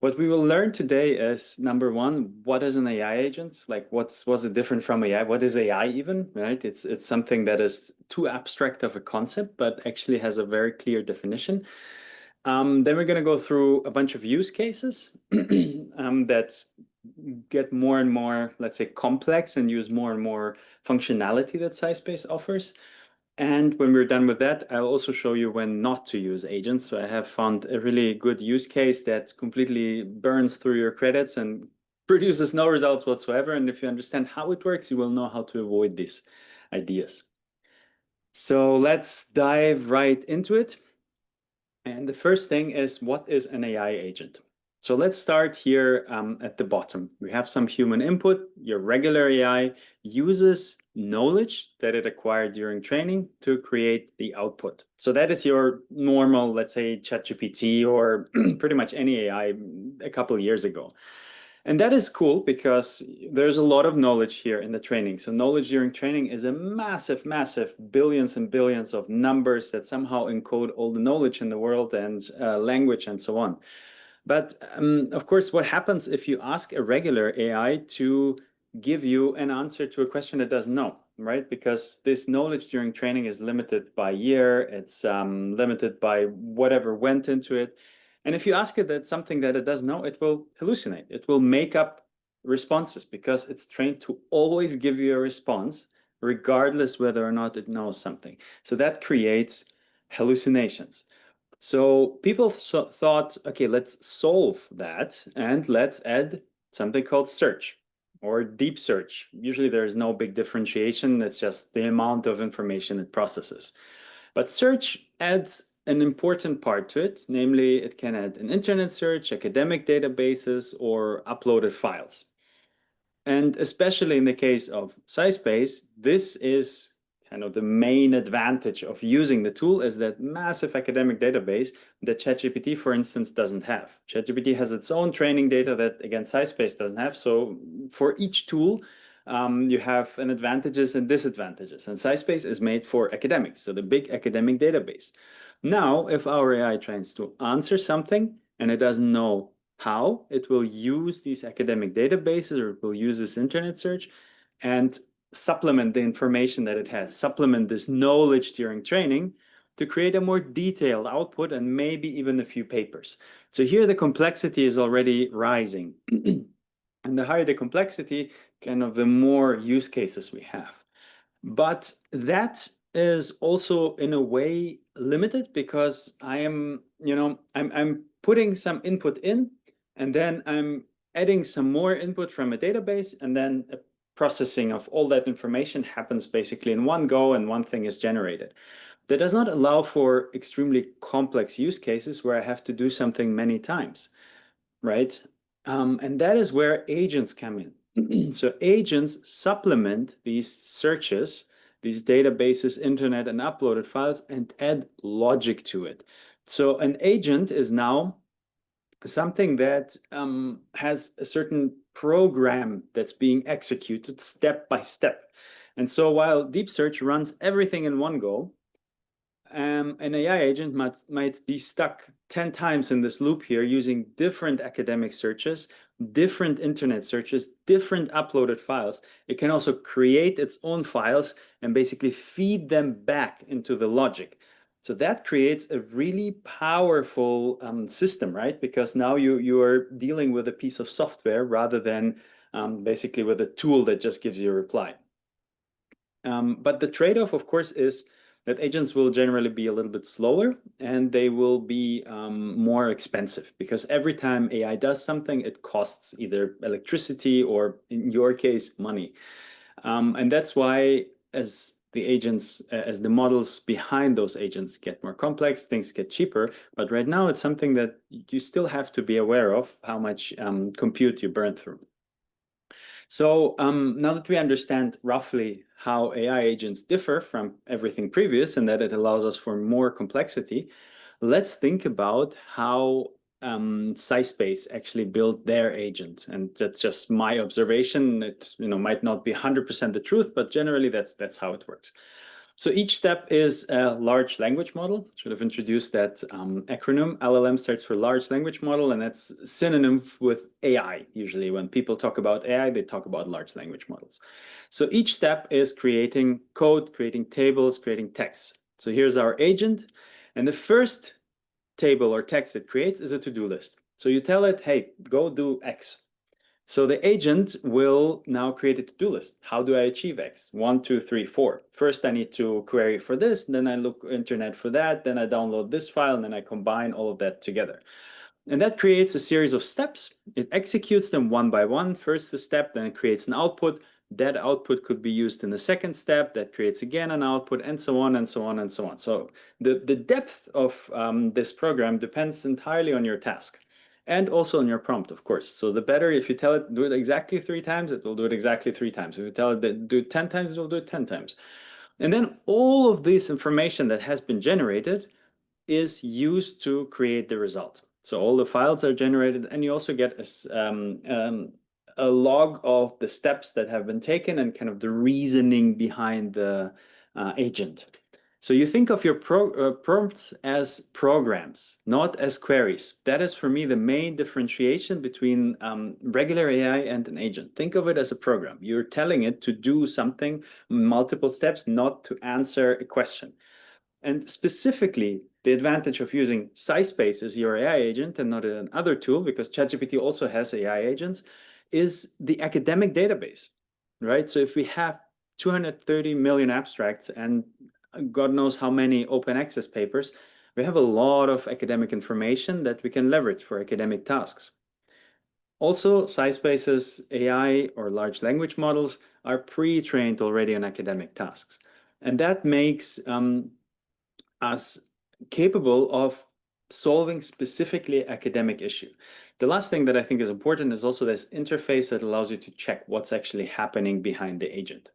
What we will learn today is, number one, what is an AI agent? Like, what's it different from AI? What is AI even, right? It's something that is too abstract of a concept, but actually has a very clear definition. Then we're going to go through a bunch of use cases that get more and more, let's say, complex and use more and more functionality that SciSpace offers. And when we're done with that, I'll also show you when not to use agents. So I have found a really good use case that completely burns through your credits and produces no results whatsoever. And if you understand how it works, you will know how to avoid these ideas. So let's dive right into it. And the first thing is, what is an AI agent? So let's start here at the bottom. We have some human input. Your regular AI uses knowledge that it acquired during training to create the output. So that is your normal, let's say, ChatGPT or pretty much any AI a couple of years ago. And that is cool because there's a lot of knowledge here in the training. So knowledge during training is a massive, massive billions and billions of numbers that somehow encode all the knowledge in the world and language and so on. But of course, what happens if you ask a regular AI to give you an answer to a question it doesn't know, right? Because this knowledge during training is limited by year, it's limited by whatever went into it. And if you ask it that something that it doesn't know, it will hallucinate. It will make up responses because it's trained to always give you a response, regardless whether or not it knows something. So that creates hallucinations. So people thought, okay, let's solve that and let's add something called search or deep search. Usually there is no big differentiation. It's just the amount of information it processes. But search adds an important part to it, namely it can add an internet search, academic databases, or uploaded files. And especially in the case of SciSpace, this is kind of the main advantage of using the tool, is that massive academic database that ChatGPT, for instance, doesn't have. ChatGPT has its own training data that, again, SciSpace doesn't have. So for each tool, you have an advantages and disadvantages. And SciSpace is made for academics, so the big academic database. Now, if our AI tries to answer something and it doesn't know how, it will use these academic databases or it will use this internet search and supplement the information that it has, supplement this knowledge during training to create a more detailed output and maybe even a few papers. So here the complexity is already rising. And the higher the complexity, kind of the more use cases we have. But that is also in a way limited because I'm putting some input in and then I'm adding some more input from a database, and then a processing of all that information happens basically in one go and one thing is generated. That does not allow for extremely complex use cases where I have to do something many times, right? And that is where agents come in. So agents supplement these searches, these databases, internet, and uploaded files, and add logic to it. So an agent is now something that has a certain program that's being executed step by step. And so while deep search runs everything in one go, an AI agent might be stuck 10 times in this loop here using different academic searches, different internet searches, different uploaded files. It can also create its own files and basically feed them back into the logic. So that creates a really powerful system, right? Because now you are dealing with a piece of software rather than basically with a tool that just gives you a reply. But the trade-off, of course, is that agents will generally be a little bit slower and they will be more expensive because every time AI does something, it costs either electricity or, in your case, money. And that's why as the models behind those agents get more complex, things get cheaper. But right now, it's something that you still have to be aware of how much compute you burn through. So now that we understand roughly how AI agents differ from everything previous and that it allows us for more complexity, let's think about how SciSpace actually built their agent. And that's just my observation. It might not be 100% the truth, but generally that's how it works. So each step is a large language model. Should have introduced that acronym. LLM stands for large language model, and that's synonym with AI. Usually when people talk about AI, they talk about large language models. So each step is creating code, creating tables, creating text. So here's our agent. And the first table or text it creates is a to-do list. So you tell it, hey, go do X. So the agent will now create a to-do list. How do I achieve X? 1, 2, 3, 4. First, I need to query for this, then I look internet for that, then I download this file, and then I combine all of that together. And that creates a series of steps. It executes them one by one. First the step, then it creates an output. That output could be used in the second step. That creates again an output, and so on and so on and so on. So the depth of this program depends entirely on your task. And also on your prompt, of course. So the better, if you tell it do it exactly 3 times, it will do it exactly 3 times. If you tell it that do it 10 times, it will do it 10 times. And then all of this information that has been generated is used to create the result. So all the files are generated, and you also get a log of the steps that have been taken and kind of the reasoning behind the agent. So you think of your prompts as programs, not as queries. That is, for me, the main differentiation between regular AI and an agent. Think of it as a program. You're telling it to do something, multiple steps, not to answer a question. And specifically, the advantage of using SciSpace as your AI agent and not another tool, because ChatGPT also has AI agents, is the academic database, right? So if we have 230 million abstracts and God knows how many open access papers, we have a lot of academic information that we can leverage for academic tasks. Also, SciSpace's AI or large language models are pre-trained already on academic tasks. And that makes us capable of solving specifically academic issue. The last thing that I think is important is also this interface that allows you to check what's actually happening behind the agent.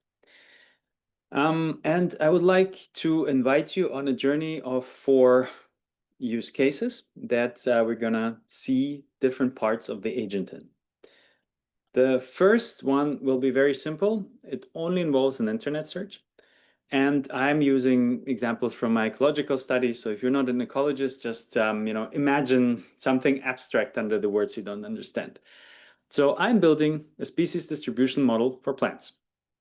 And I would like to invite you on a journey of 4 use cases that we're gonna see different parts of the agent in. The first one will be very simple. It only involves an internet search. And I'm using examples from my ecological studies. So if you're not an ecologist, just imagine something abstract under the words you don't understand. So I'm building a species distribution model for plants.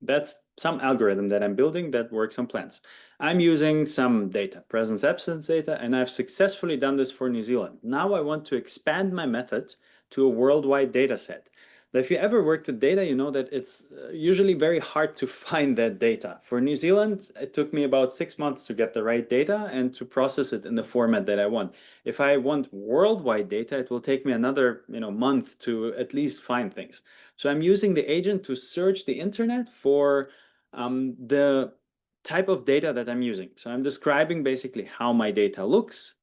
That's some algorithm that I'm building that works on plants. I'm using some data, presence absence data, and I've successfully done this for New Zealand. Now I want to expand my method to a worldwide data set. But if you ever worked with data, you know that it's usually very hard to find that data. For New Zealand, it took me about 6 months to get the right data and to process it in the format that I want. If I want worldwide data, it will take me another month to at least find things. So I'm using the agent to search the internet for the type of data that I'm using. So I'm describing basically how my data looks,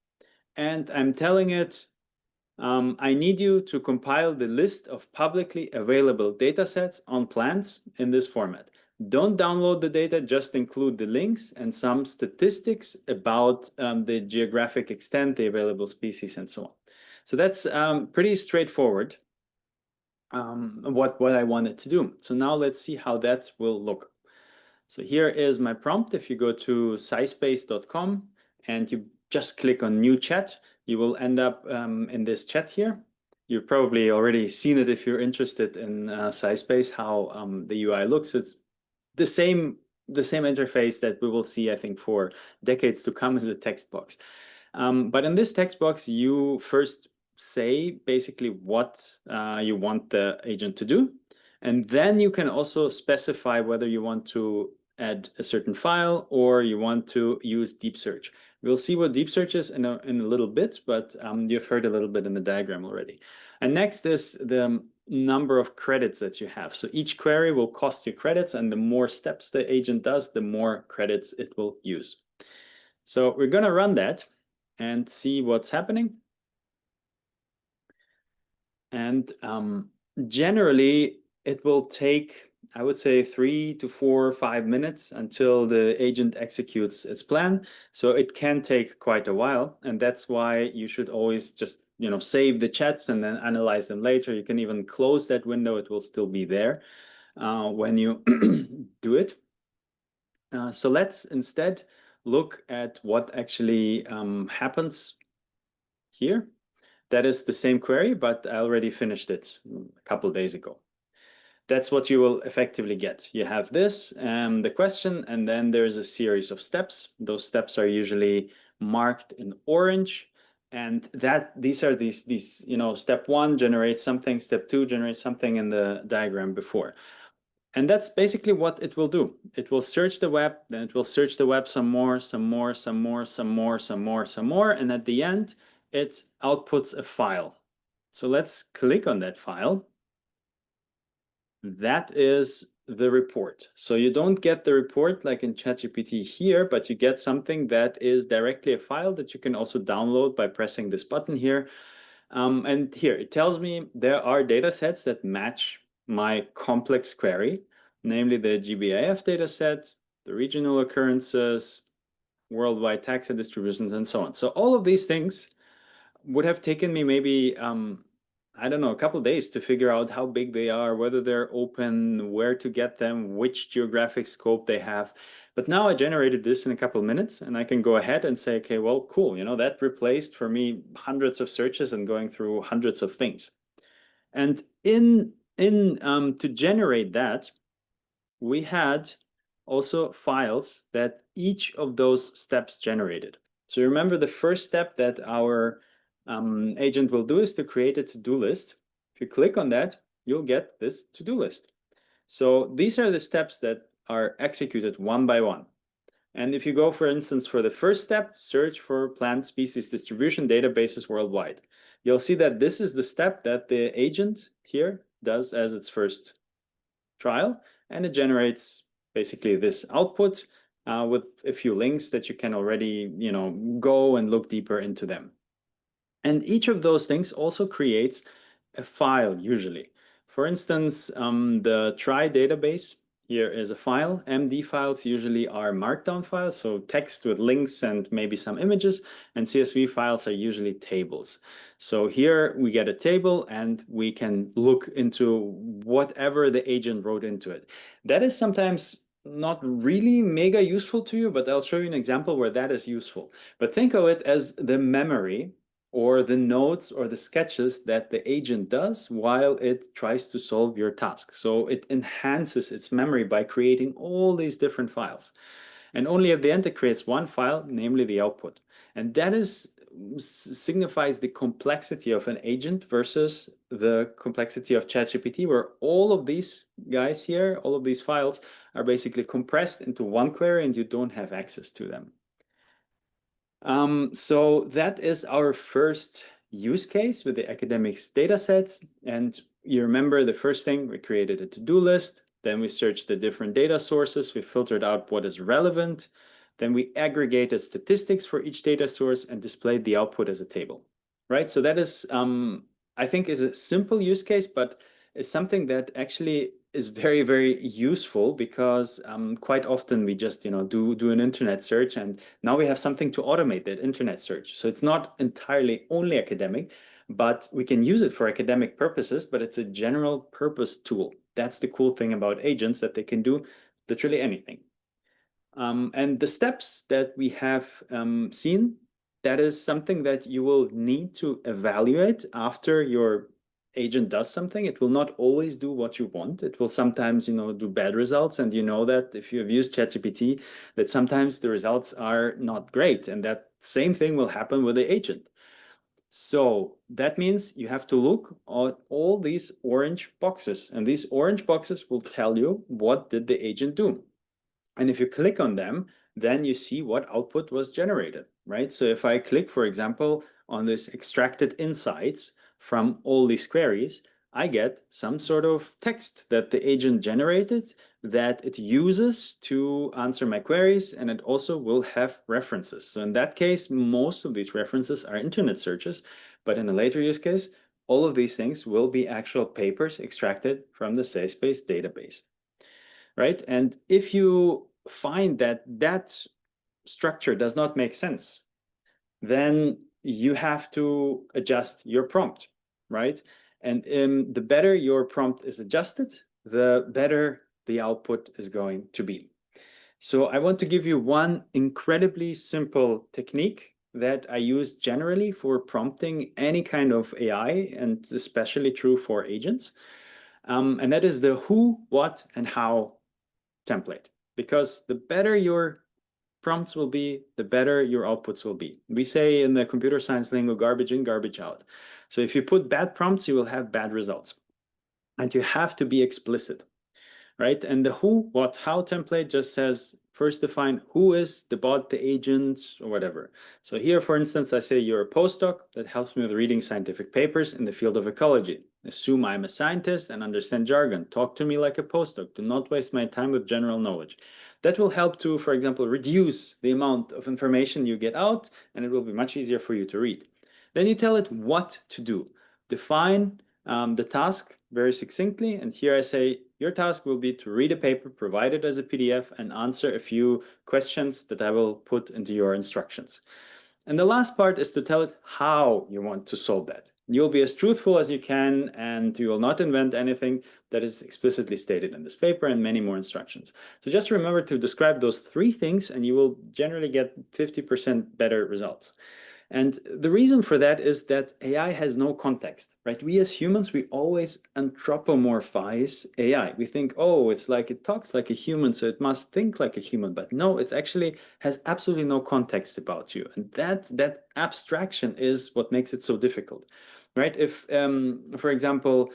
and I'm telling it, I need you to compile the list of publicly available datasets on plants in this format. Don't download the data, just include the links and some statistics about the geographic extent, the available species, and so on. So that's pretty straightforward, what I wanted to do. So now let's see how that will look. So here is my prompt. If you go to scispace.com and you just click on new chat, you will end up in this chat here. You've probably already seen it if you're interested in SciSpace, how the UI looks. It's the same interface that we will see, I think, for decades to come as a text box. But in this text box, you first say basically what you want the agent to do. And then you can also specify whether you want to add a certain file or you want to use deep search. We'll see what deep search is in a little bit, but you've heard a little bit in the diagram already. And next is the number of credits that you have. So each query will cost you credits, and the more steps the agent does, the more credits it will use. So we're going to run that and see what's happening. And generally, it will take, I would say, 3 to 4 or 5 minutes until the agent executes its plan. So it can take quite a while. And that's why you should always just save the chats and then analyze them later. You can even close that window. It will still be there when you do it. So let's instead look at what actually happens here. That is the same query, but I already finished it a couple of days ago. That's what you will effectively get. You have this, the question, and then there's a series of steps. Those steps are usually marked in orange. And these are these, you know, step one generates something, step two generates something in the diagram before. And that's basically what it will do. It will search the web, then it will search the web some more, some more, some more, some more, some more, some more. And at the end, it outputs a file. So let's click on that file. That is the report. So you don't get the report like in ChatGPT here, but you get something that is directly a file that you can also download by pressing this button here. And here it tells me there are data sets that match my complex query, namely the GBIF data set, the regional occurrences, worldwide taxa distributions, and so on. So all of these things would have taken me maybe I don't know, a couple of days to figure out how big they are, whether they're open, where to get them, which geographic scope they have. But now I generated this in a couple of minutes, and I can go ahead and say, okay, well, cool, you know, that replaced for me hundreds of searches and going through hundreds of things. And to generate that, we had also files that each of those steps generated. So remember the first step that our agent will do is to create a to-do list. If you click on that, you'll get this to-do list. So these are the steps that are executed one by one. And if you go, for instance, for the first step, search for plant species distribution databases worldwide, you'll see that this is the step that the agent here does as its first trial, and it generates basically this output with a few links that you can already, you know, go and look deeper into them. And each of those things also creates a file usually. For instance, the try database here is a file. MD files usually are markdown files, so text with links and maybe some images, and CSV files are usually tables. So here we get a table and we can look into whatever the agent wrote into it. That is sometimes not really mega useful to you, but I'll show you an example where that is useful. But think of it as the memory or the notes or the sketches that the agent does while it tries to solve your task. So it enhances its memory by creating all these different files. And only at the end it creates one file, namely the output. And that signifies the complexity of an agent versus the complexity of ChatGPT, where all of these guys here, all of these files are basically compressed into one query and you don't have access to them. So that is our first use case with the academics datasets. And you remember the first thing, we created a to-do list. Then we searched the different data sources. We filtered out what is relevant. Then we aggregated statistics for each data source and displayed the output as a table, right? So that is, I think, is a simple use case, but it's something that actually is very, very useful because quite often we just, you know, do an internet search, and now we have something to automate that internet search. So it's not entirely only academic, but we can use it for academic purposes, but it's a general purpose tool. That's the cool thing about agents, that they can do literally anything. And the steps that we have seen, that is something that you will need to evaluate after your agent does something. It will not always do what you want. It will sometimes, you know, do bad results. And you know that if you have used ChatGPT, that sometimes the results are not great. And that same thing will happen with the agent. So that means you have to look at all these orange boxes. And these orange boxes will tell you what did the agent do. And if you click on them, then you see what output was generated, right? So if I click, for example, on this extracted insights from all these queries, I get some sort of text that the agent generated that it uses to answer my queries, and it also will have references. So in that case, most of these references are internet searches, but in a later use case, all of these things will be actual papers extracted from the SciSpace database, right? And if you find that that structure does not make sense, then you have to adjust your prompt, right? And the better your prompt is adjusted, the better the output is going to be. So I want to give you one incredibly simple technique that I use generally for prompting any kind of AI, and especially true for agents. And that is the who, what, and how template. Because the better your prompts will be, the better your outputs will be. We say in the computer science lingo, garbage in, garbage out. So if you put bad prompts, you will have bad results. And you have to be explicit, right? And the who, what, how template just says, first define who is the bot, the agent, or whatever. So here, for instance, I say you're a postdoc that helps me with reading scientific papers in the field of ecology. Assume I'm a scientist and understand jargon. Talk to me like a postdoc. Do not waste my time with general knowledge. That will help to, for example, reduce the amount of information you get out, and it will be much easier for you to read. Then you tell it what to do. Define the task very succinctly. And here I say, your task will be to read a paper provided as a PDF and answer a few questions that I will put into your instructions. And the last part is to tell it how you want to solve that. You'll be as truthful as you can, and you will not invent anything that is explicitly stated in this paper, and many more instructions. So just remember to describe those 3 things, and you will generally get 50% better results. And the reason for that is that AI has no context, right? We as humans, we always anthropomorphize AI. We think, oh, it's like it talks like a human, so it must think like a human. But no, it's actually has absolutely no context about you. And that abstraction is what makes it so difficult, right? If, for example,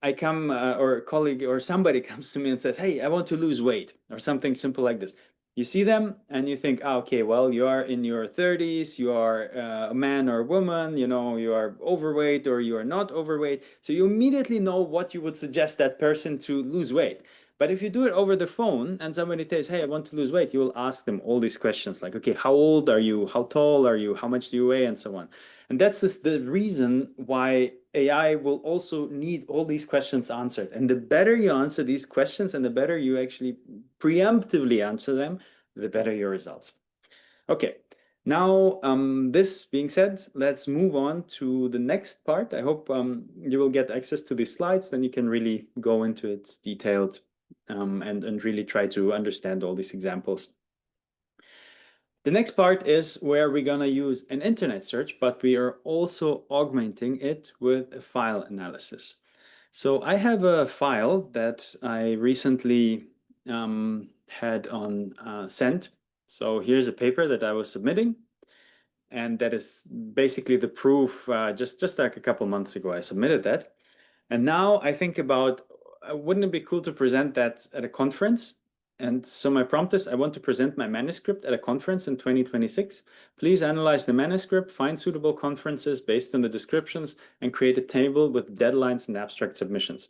I come or a colleague or somebody comes to me and says, hey, I want to lose weight, or something simple like this. You see them and you think, oh, okay, well, you are in your 30s, you are a man or a woman, you know, you are overweight or you are not overweight. So you immediately know what you would suggest that person to lose weight. But if you do it over the phone and somebody says, hey, I want to lose weight, you will ask them all these questions like, okay, how old are you? How tall are you? How much do you weigh? And so on. And that's the reason why AI will also need all these questions answered. And the better you answer these questions and the better you actually preemptively answer them, the better your results. Okay, now this being said, let's move on to the next part. I hope you will get access to these slides, then you can really go into it detailed and really try to understand all these examples. The next part is where we're going to use an internet search, but we are also augmenting it with a file analysis. So I have a file that I recently had on sent. So here's a paper that I was submitting, and that is basically the proof. Just like a couple months ago, I submitted that. And now I think about, wouldn't it be cool to present that at a conference? And so my prompt is, I want to present my manuscript at a conference in 2026. Please analyze the manuscript, find suitable conferences based on the descriptions, and create a table with deadlines and abstract submissions.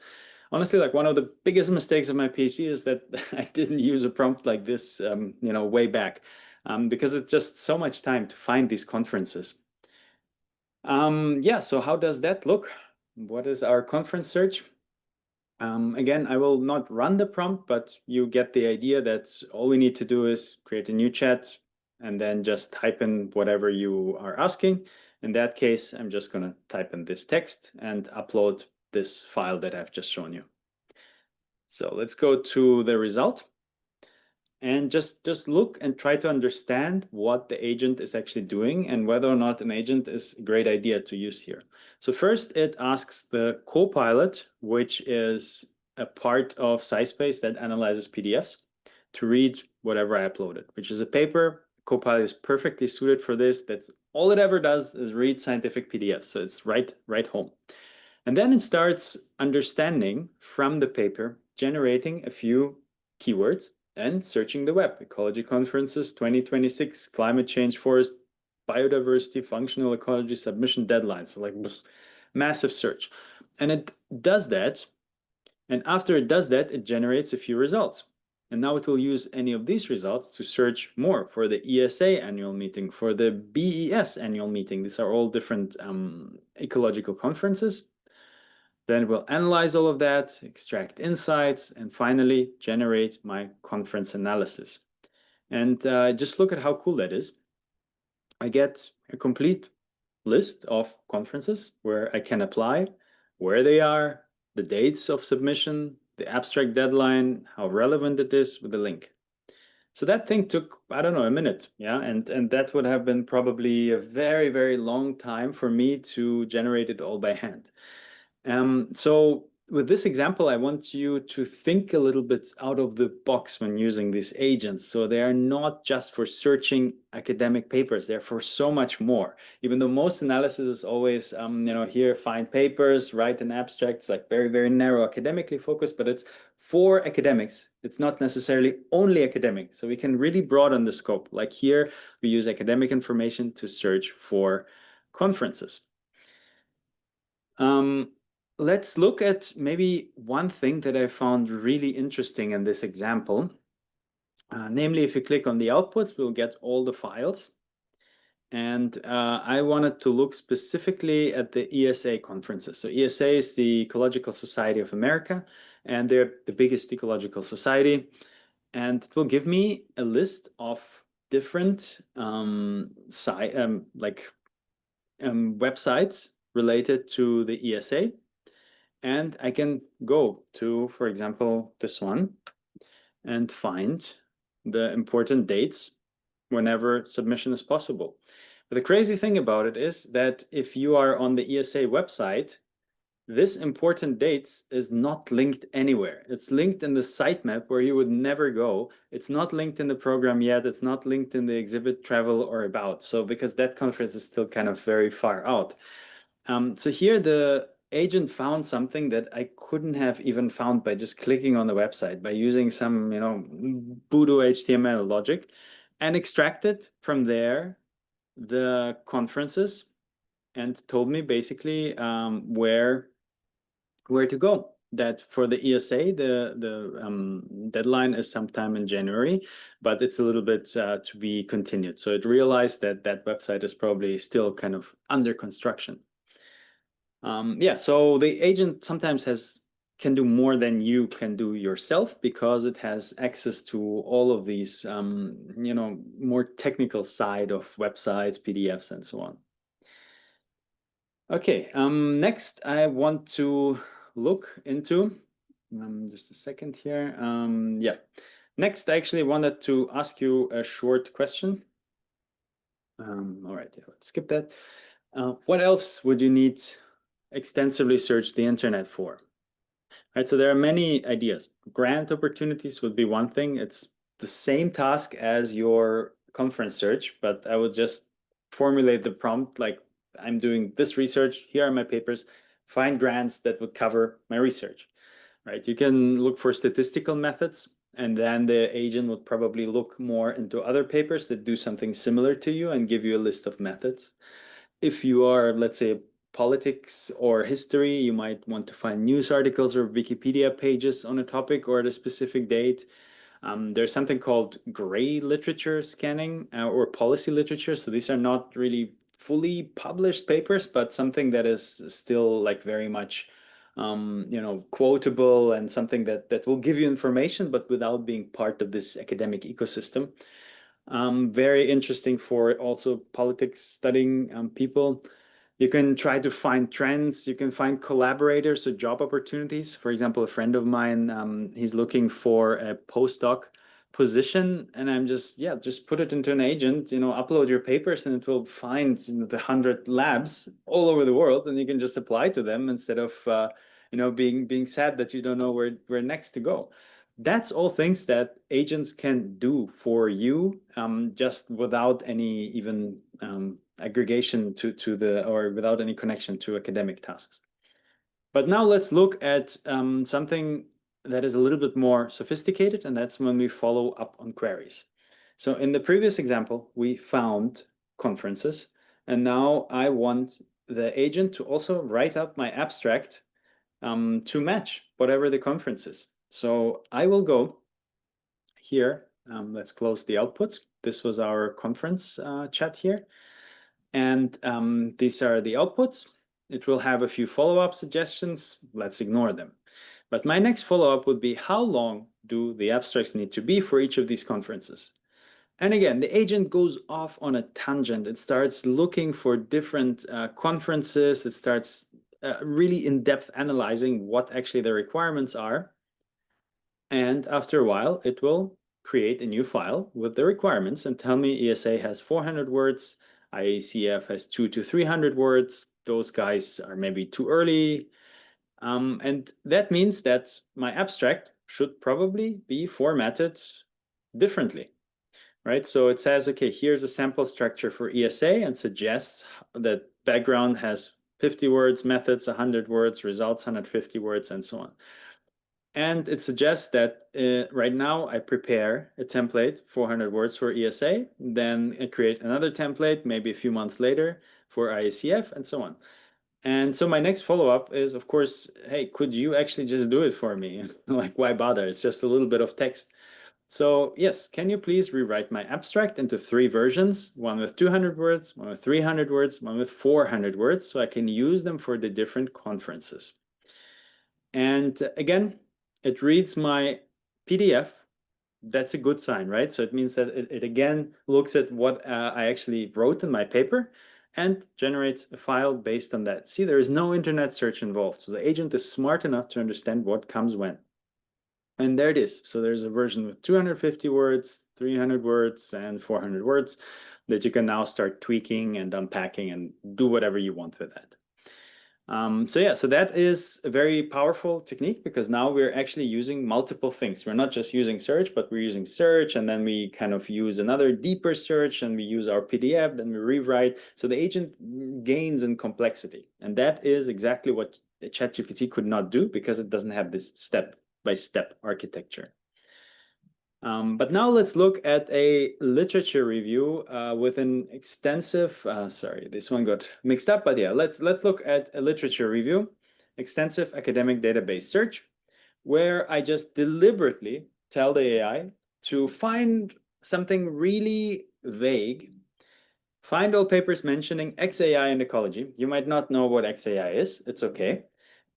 Honestly, like one of the biggest mistakes of my PhD is that I didn't use a prompt like this, way back, because it's just so much time to find these conferences. Yeah, so how does that look? What is our conference search? Again, I will not run the prompt, but you get the idea that all we need to do is create a new chat and then just type in whatever you are asking. In that case, I'm just going to type in this text and upload this file that I've just shown you. So let's go to the result and just look and try to understand what the agent is actually doing and whether or not an agent is a great idea to use here. So first it asks the Copilot, which is a part of SciSpace that analyzes PDFs, to read whatever I uploaded, which is a paper. Copilot is perfectly suited for this. That's all it ever does is read scientific PDFs. So it's right home. And then it starts understanding from the paper, generating a few keywords and searching the web. Ecology conferences 2026, climate change, forest, biodiversity, functional ecology, submission deadlines. So like massive search. And it does that. And after it does that, it generates a few results. And now it will use any of these results to search more for the ESA annual meeting, for the BES annual meeting. These are all different ecological conferences. Then we'll analyze all of that, extract insights, and finally generate my conference analysis. And just look at how cool that is. I get a complete list of conferences where I can apply, where they are, the dates of submission, the abstract deadline, how relevant it is with the link. So that thing took, I don't know, a minute, yeah, and that would have been probably a very, very long time for me to generate it all by hand. So with this example, I want you to think a little bit out of the box when using these agents. So they are not just for searching academic papers, they're for so much more. Even though most analysis is always, here, find papers, write an abstract, it's like very, very narrow academically focused, but it's for academics. It's not necessarily only academic. So we can really broaden the scope. Like here, we use academic information to search for conferences. Let's look at maybe one thing that I found really interesting in this example. Namely, if you click on the outputs, we'll get all the files. And I wanted to look specifically at the ESA conferences. So ESA is the Ecological Society of America, and they're the biggest ecological society. And it will give me a list of different websites related to the ESA. And I can go to, for example, this one and find the important dates whenever submission is possible. But the crazy thing about it is that if you are on the ESA website, this important dates is not linked anywhere. It's linked in the sitemap where you would never go. It's not linked in the program yet. It's not linked in the exhibit, travel, or about. So because that conference is still kind of very far out. So here the agent found something that I couldn't have even found by just clicking on the website, by using some, Voodoo HTML logic, and extracted from there the conferences and told me basically where to go. That for the ESA, the deadline is sometime in January, but it's a little bit to be continued. So it realized that that website is probably still kind of under construction. Yeah, so the agent sometimes can do more than you can do yourself because it has access to all of these, more technical side of websites, PDFs, and so on. Okay, next I want to look into, just a second here. Yeah, next I actually wanted to ask you a short question. All right, yeah, let's skip that. What else would you need extensively search the internet for? Right, so there are many ideas. Grant opportunities would be one thing. It's the same task as your conference search, but I would just formulate the prompt like, I'm doing this research, here are my papers, find grants that would cover my research, right? You can look for statistical methods, and then the agent would probably look more into other papers that do something similar to you and give you a list of methods. If you are, let's say, politics or history, you might want to find news articles or Wikipedia pages on a topic or at a specific date. There's something called gray literature scanning or policy literature. So these are not really fully published papers, but something that is still like very much, quotable and something that will give you information, but without being part of this academic ecosystem. Very interesting for also politics studying people. You can try to find trends. You can find collaborators or job opportunities. For example, a friend of mine, he's looking for a postdoc position, and I'm just put it into an agent, upload your papers, and it will find the 100 labs all over the world, and you can just apply to them instead of being sad that you don't know where next to go. That's all things that agents can do for you, just without any even aggregation or without any connection to academic tasks. But now let's look at something that is a little bit more sophisticated, and that's when we follow up on queries. So in the previous example, we found conferences, and now I want the agent to also write up my abstract to match whatever the conference is. So I will go here. Let's close the outputs. This was our conference chat here. And these are the outputs. It will have a few follow-up suggestions. Let's ignore them. But my next follow-up would be, how long do the abstracts need to be for each of these conferences? And again, the agent goes off on a tangent. It starts looking for different conferences. It starts really in-depth analyzing what actually the requirements are. And after a while, it will create a new file with the requirements and tell me ESA has 400 words, IACF has 200 to 300 words. Those guys are maybe too early. And that means that my abstract should probably be formatted differently, right? So it says, okay, here's a sample structure for ESA and suggests that background has 50 words, methods 100 words, results 150 words, and so on. And it suggests that right now I prepare a template, 400 words for ESA, then I create another template, maybe a few months later for IACF, and so on. And so my next follow-up is, of course, hey, could you actually just do it for me? Like, why bother? It's just a little bit of text. So yes, can you please rewrite my abstract into 3 versions, one with 200 words, one with 300 words, one with 400 words, so I can use them for the different conferences. And again, it reads my PDF. That's a good sign, right? So it means that it again looks at what I actually wrote in my paper and generates a file based on that. See, there is no internet search involved. So the agent is smart enough to understand what comes when. And there it is. So there's a version with 250 words, 300 words, and 400 words that you can now start tweaking and unpacking and do whatever you want with that. So that is a very powerful technique because now we're actually using multiple things. We're not just using search, but we're using search, and then we kind of use another deeper search, and we use our PDF, then we rewrite. So the agent gains in complexity. And that is exactly what ChatGPT could not do because it doesn't have this step-by-step architecture. But now let's look at a literature review with an extensive, sorry, this one got mixed up, but yeah, let's look at a literature review, extensive academic database search, where I just deliberately tell the AI to find something really vague, find all papers mentioning XAI and ecology. You might not know what XAI is, it's okay.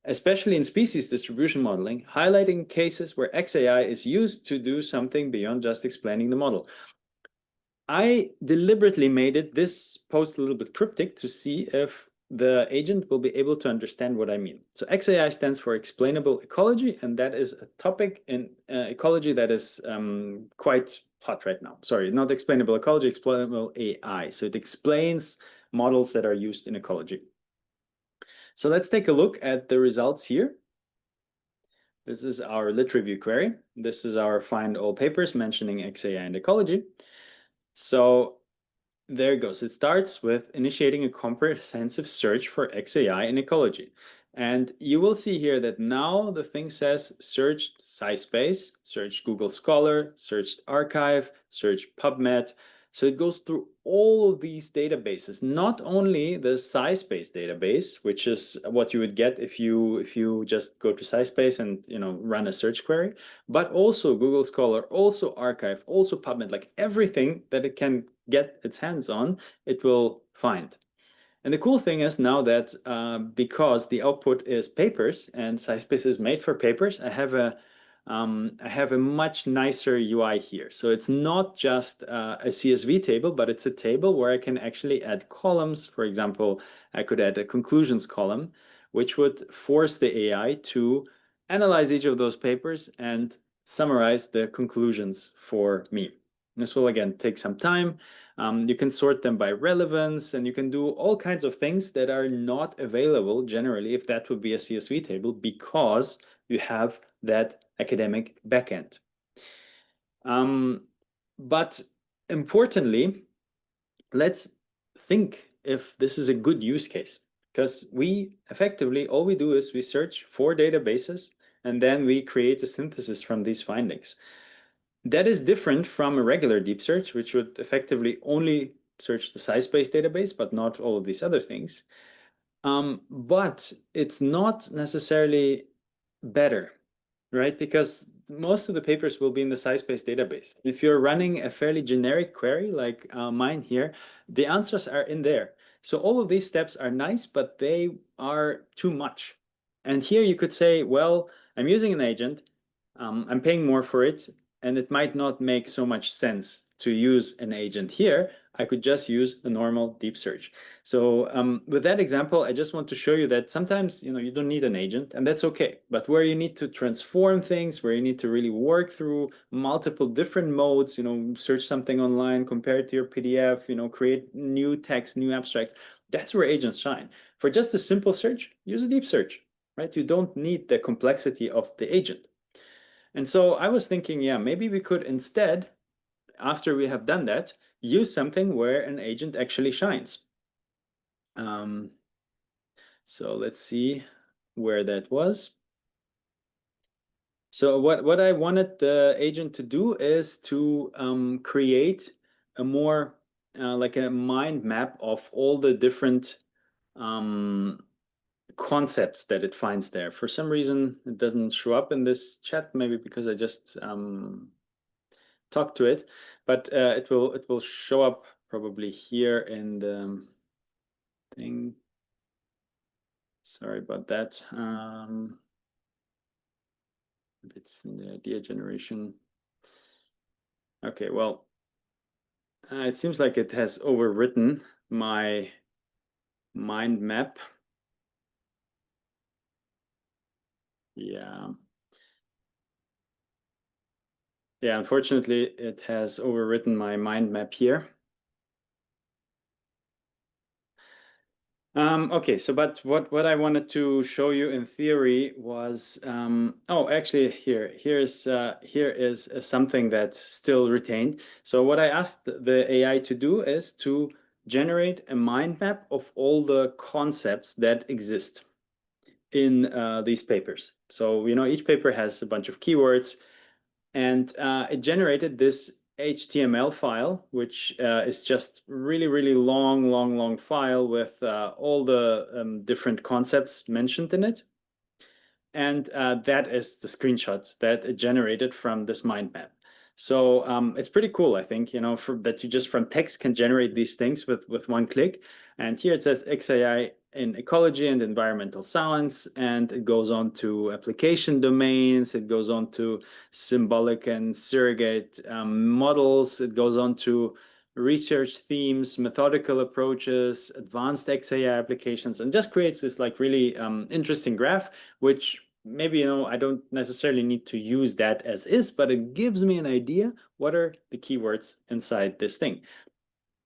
Especially in species distribution modeling, highlighting cases where XAI is used to do something beyond just explaining the model. I deliberately made this post a little bit cryptic to see if the agent will be able to understand what I mean. So XAI stands for explainable ecology, and that is a topic in ecology that is quite hot right now. Sorry, not explainable ecology, explainable AI. So it explains models that are used in ecology. So let's take a look at the results here. This is our lit review query. This is our find all papers mentioning XAI and ecology. So there it goes. It starts with initiating a comprehensive search for XAI and ecology. And you will see here that now the thing says searched SciSpace, searched Google Scholar, searched arXiv, searched PubMed. So it goes through all of these databases, not only the SciSpace database, which is what you would get if you just go to SciSpace and run a search query, but also Google Scholar, also arXiv, also PubMed, like everything that it can get its hands on, it will find. And the cool thing is now that because the output is papers and SciSpace is made for papers, I have a much nicer UI here. So it's not just a CSV table, but it's a table where I can actually add columns. For example, I could add a conclusions column, which would force the AI to analyze each of those papers and summarize the conclusions for me. This will again take some time. You can sort them by relevance, and you can do all kinds of things that are not available generally if that would be a CSV table, because you have that academic backend. But importantly, let's think if this is a good use case, because we effectively, all we do is we search for databases and then we create a synthesis from these findings. That is different from a regular deep search, which would effectively only search the SciSpace database, but not all of these other things. But it's not necessarily better, right? Because most of the papers will be in the SciSpace database. If you're running a fairly generic query like mine here, the answers are in there. So all of these steps are nice, but they are too much. And here you could say, well, I'm using an agent, I'm paying more for it, and it might not make so much sense to use an agent here, I could just use a normal deep search. So with that example, I just want to show you that sometimes, you don't need an agent, and that's okay. But where you need to transform things, where you need to really work through multiple different modes, search something online, compare it to your PDF, create new text, new abstracts, that's where agents shine. For just a simple search, use a deep search, right? You don't need the complexity of the agent. And so I was thinking, yeah, maybe we could instead, after we have done that, use something where an agent actually shines. So let's see where that was. So what I wanted the agent to do is to create a more like a mind map of all the different concepts that it finds there. For some reason, it doesn't show up in this chat, maybe because I just talk to it, but it will show up probably here in the thing. Sorry about that. It's in the idea generation. Okay, well, it seems like it has overwritten my mind map. Yeah. Yeah, unfortunately, it has overwritten my mind map here. Okay, so but what I wanted to show you in theory was oh, actually here is something that's still retained. So what I asked the AI to do is to generate a mind map of all the concepts that exist in these papers. So each paper has a bunch of keywords, and it generated this HTML file, which is just really, really long file with all the different concepts mentioned in it. And that is the screenshot that it generated from this mind map. So it's pretty cool, I think, that you just from text can generate these things with one click. And here it says XAI in ecology and environmental science, and it goes on to application domains, it goes on to symbolic and surrogate models, it goes on to research themes, methodical approaches, advanced XAI applications, and just creates this like really interesting graph, which maybe, I don't necessarily need to use that as is, but it gives me an idea what are the keywords inside this thing.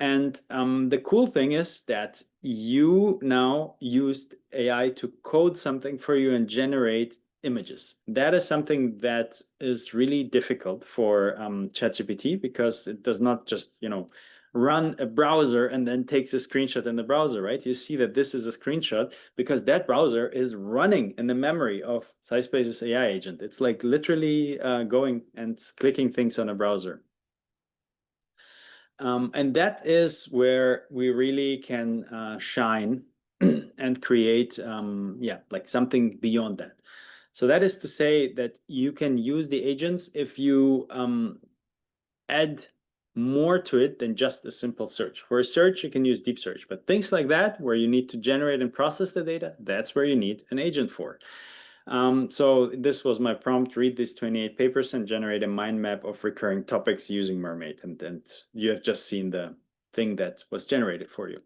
And the cool thing is that you now used AI to code something for you and generate images. That is something that is really difficult for ChatGPT, because it does not just, run a browser and then takes a screenshot in the browser, right? You see that this is a screenshot because that browser is running in the memory of SciSpace's AI agent. It's like literally going and clicking things on a browser. And that is where we really can shine and create, yeah, like something beyond that. So that is to say that you can use the agents if you add more to it than just a simple search. For a search, you can use deep search, but things like that, where you need to generate and process the data, that's where you need an agent for. So this was my prompt: read these 28 papers and generate a mind map of recurring topics using Mermaid. And you have just seen the thing that was generated for you.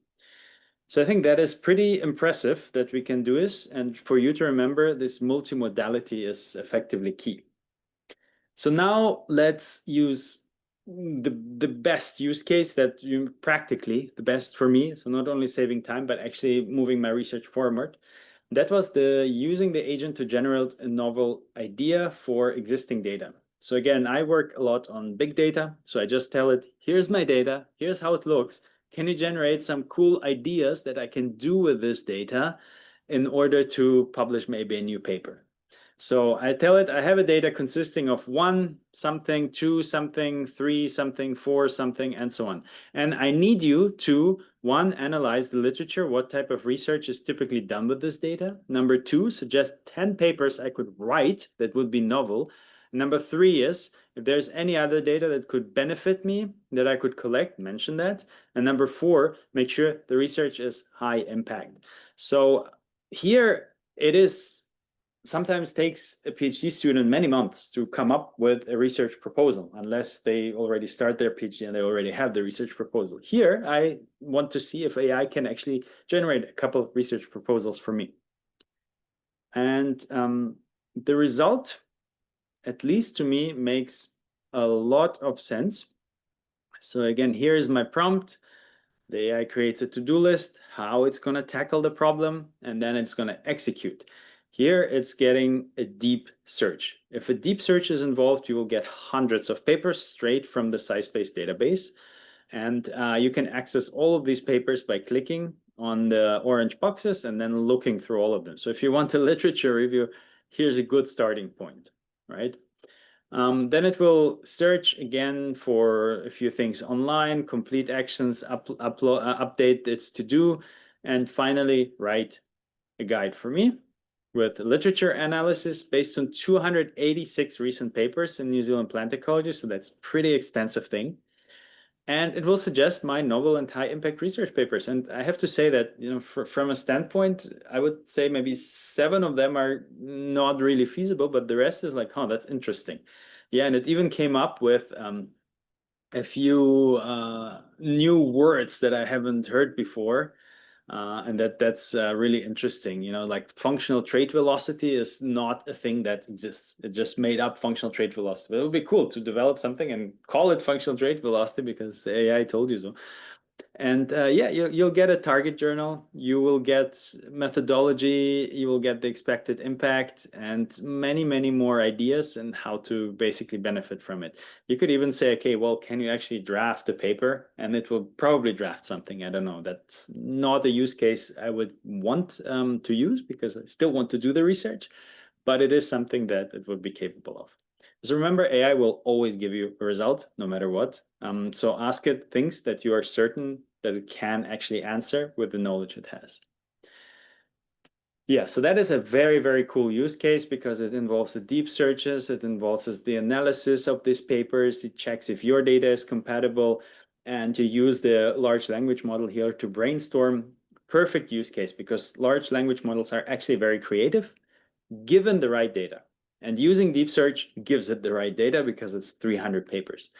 So I think that is pretty impressive that we can do this. And for you to remember, this multimodality is effectively key. So now let's use the best use case that you practically the best for me. So not only saving time, but actually moving my research forward. That was the using the agent to generate a novel idea for existing data. So again, I work a lot on big data. So I just tell it, here's my data, here's how it looks. Can you generate some cool ideas that I can do with this data in order to publish maybe a new paper? So I tell it I have a data consisting of 1 something, 2 something, 3 something, 4 something, and so on. And I need you to, 1, analyze the literature, what type of research is typically done with this data. Number 2, suggest 10 papers I could write that would be novel. Number 3 is, if there's any other data that could benefit me, that I could collect, mention that. And number 4, make sure the research is high impact. So here it is sometimes takes a PhD student many months to come up with a research proposal, unless they already start their PhD and they already have the research proposal. Here, I want to see if AI can actually generate a couple of research proposals for me. And the result, at least to me, makes a lot of sense. So again, here is my prompt. The AI creates a to-do list, how it's going to tackle the problem, and then it's going to execute. Here, it's getting a deep search. If a deep search is involved, you will get hundreds of papers straight from the SciSpace database. And you can access all of these papers by clicking on the orange boxes and then looking through all of them. So if you want a literature review, here's a good starting point, right? Then it will search again for a few things online, complete actions, update its to-do, and finally write a guide for me with literature analysis based on 286 recent papers in New Zealand plant ecology. So that's a pretty extensive thing. And it will suggest my novel and high impact research papers. And I have to say that, you know, from a standpoint, I would say maybe 7 of them are not really feasible, but the rest is like, oh, that's interesting. Yeah, and it even came up with a few new words that I haven't heard before. And that's really interesting. You know, like functional trait velocity is not a thing that exists. It just made up functional trait velocity. But it would be cool to develop something and call it functional trait velocity because AI told you so. And yeah, you'll get a target journal, you will get methodology, you will get the expected impact, and many, many more ideas and how to basically benefit from it. You could even say, okay, well, can you actually draft a paper? And it will probably draft something. I don't know. That's not a use case I would want to use because I still want to do the research, but it is something that it would be capable of. So remember, AI will always give you a result no matter what. So ask it things that you are certain that it can actually answer with the knowledge it has. Yeah, so that is a very, very cool use case because it involves the deep searches, it involves the analysis of these papers, it checks if your data is compatible, and you use the large language model here to brainstorm. Perfect use case because large language models are actually very creative given the right data. And using deep search gives it the right data because it's 300 papers.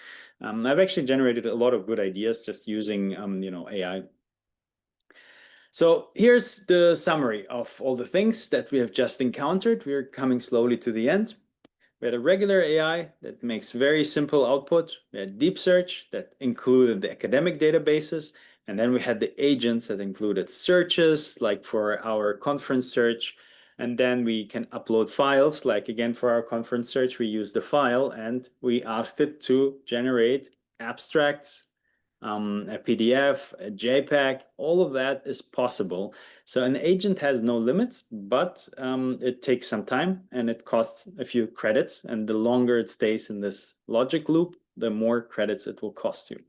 I've actually generated a lot of good ideas just using you know, AI. So here's the summary of all the things that we have just encountered. We're coming slowly to the end. We had a regular AI that makes very simple output. We had deep search that included the academic databases. And then we had the agents that included searches, like for our conference search. And then we can upload files, like again, for our conference search, we use the file and we asked it to generate abstracts, a PDF, a JPEG, all of that is possible. So an agent has no limits, but it takes some time and it costs a few credits. And the longer it stays in this logic loop, the more credits it will cost you.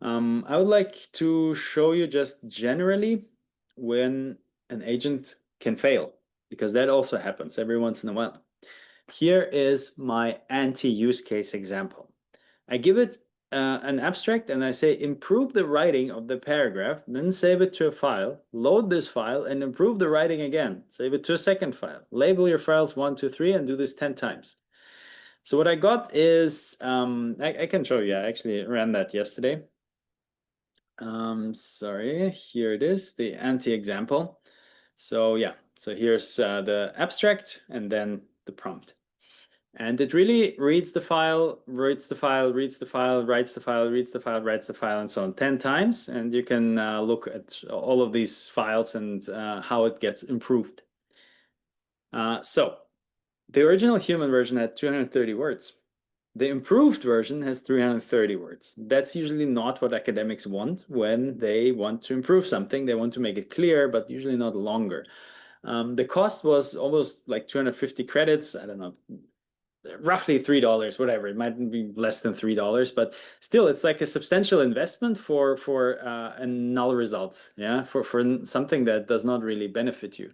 I would like to show you just generally when an agent can fail, because that also happens every once in a while. Here is my anti-use case example. I give it an abstract and I say improve the writing of the paragraph, then save it to a file, load this file and improve the writing again, save it to a second file, label your files 1, 2, 3 and do this 10 times. So what I got is, I can show you, I actually ran that yesterday. Sorry, here it is, the anti-example. So yeah, so here's the abstract and then the prompt. And it really reads the file, writes the file, reads the file, writes the file, reads the file, writes the file, and so on 10 times. And you can look at all of these files and how it gets improved. So the original human version had 230 words. The improved version has 330 words. That's usually not what academics want when they want to improve something. They want to make it clear, but usually not longer. The cost was almost like 250 credits. I don't know, roughly $3, whatever. It might be less than $3, but still, it's like a substantial investment for a null results. Yeah, for something that does not really benefit you.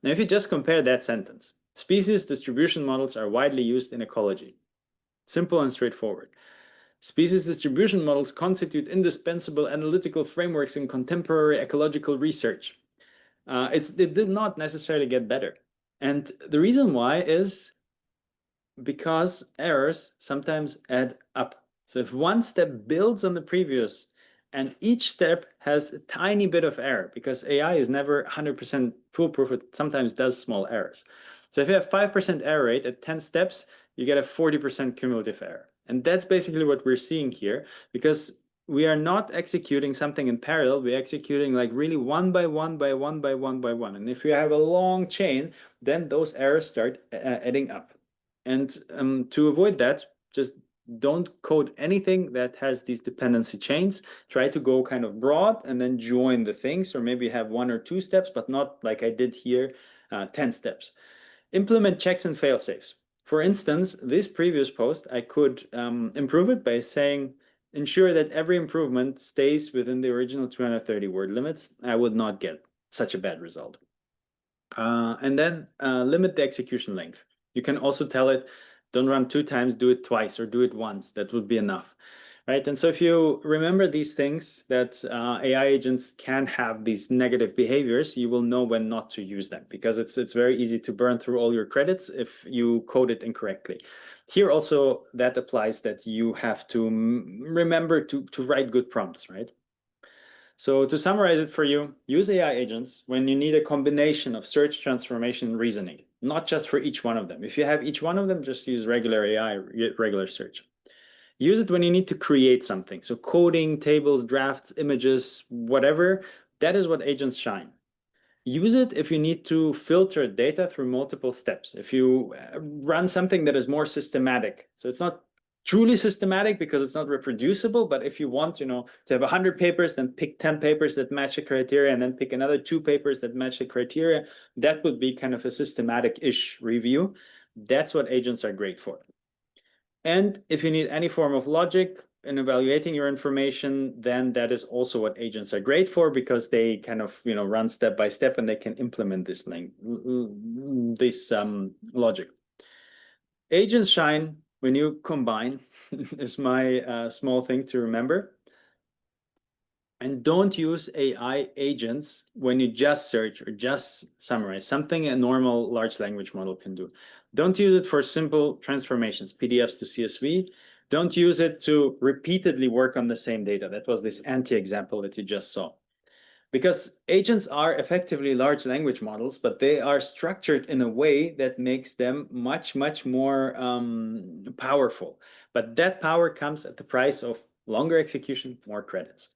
Now, if you just compare that sentence, species distribution models are widely used in ecology. Simple and straightforward. Species distribution models constitute indispensable analytical frameworks in contemporary ecological research. It did not necessarily get better. And the reason why is because errors sometimes add up. So if one step builds on the previous and each step has a tiny bit of error, because AI is never 100% foolproof, it sometimes does small errors. So if you have 5% error rate at 10 steps, you get a 40% cumulative error. And that's basically what we're seeing here, because we are not executing something in parallel, we're executing like really one by one by one by one by one. And if you have a long chain, then those errors start adding up. And to avoid that, just don't code anything that has these dependency chains. Try to go kind of broad and then join the things, or maybe have 1 or 2 steps, but not like I did here, 10 steps. Implement checks and fail-safes. For instance, this previous post, I could improve it by saying, ensure that every improvement stays within the original 230 word limits. I would not get such a bad result. And then limit the execution length. You can also tell it, don't run 2 times, do it twice, or do it once. That would be enough, right? And so if you remember these things, that AI agents can have these negative behaviors, you will know when not to use them, because it's very easy to burn through all your credits if you code it incorrectly. Here also, that applies, that you have to remember to write good prompts, right? So to summarize it for you, use AI agents when you need a combination of search, transformation, and reasoning, not just for each one of them. If you have each one of them, just use regular AI, regular search. Use it when you need to create something. So coding, tables, drafts, images, whatever, that is what agents shine. Use it if you need to filter data through multiple steps. If you run something that is more systematic, so it's not truly systematic because it's not reproducible, but if you want, to have 100 papers, then pick 10 papers that match the criteria, and then pick another 2 papers that match the criteria, that would be kind of a systematic-ish review. That's what agents are great for. And if you need any form of logic in evaluating your information, then that is also what agents are great for, because they kind of run step by step, and they can implement this logic. Agents shine when you combine is my small thing to remember. And don't use AI agents when you just search or just summarize, something a normal large language model can do. Don't use it for simple transformations, PDFs to CSV. Don't use it to repeatedly work on the same data. That was this anti-example that you just saw. Because agents are effectively large language models, but they are structured in a way that makes them much, much more powerful. But that power comes at the price of longer execution, more credits.